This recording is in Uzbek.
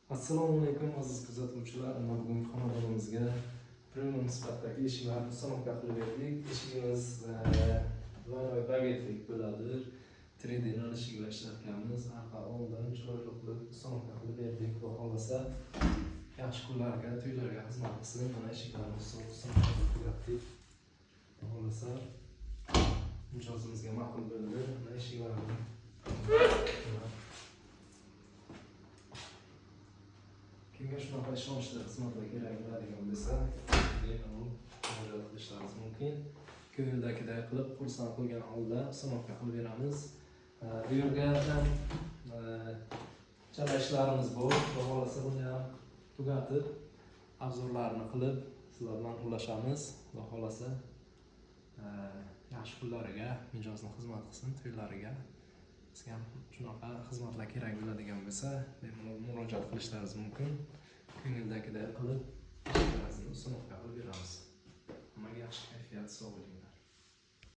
Assalomu alaykum aziz kuzatuvchilar. Bugungi xonadonimizga premium sifatdagi eshiklarni stanovka qilib berdik. Eshigimiz loy bagetlik bo'ladi. 3D naqshga ishlatganmiz. Arqa oldin chiroyli qilib stanovka qilib berdik. Xudo xolasa yaxshi kunlarga, to'ylarga xizmat qilsin. Mana eshiklarni stanovka qilib tugatdik. Xudo xolasa mijozimizga ma'qul bo'ldi. Mana eshiklarni kimga shunaqa ishonchli xizmatlar kerak bo'ladigan bo'lsa, bemalol murojaat qilishlaringiz mumkin. Ko'ngildagidek qilib, xursand qilgan holda stanovka qilib beramiz. Bu yerga ham chala ishlarimiz bor. Xudo xolasa buni ham tugatib, obzorlarini qilib, sizlar bilan ulashamiz. Xudo xolasa yaxshi kunlariga mijozni xizmat qilsin, to'ylariga. Sizga ham shunaqa xizmatlar kerak bo'ladigan bo'lsa, bemalol murojaat qilishlaringiz mumkin. Ko'ngildagidek qilib, ishlaringizni stanovka qilib beramiz. Hammaga yaxshi kayfiyat, sog'lik.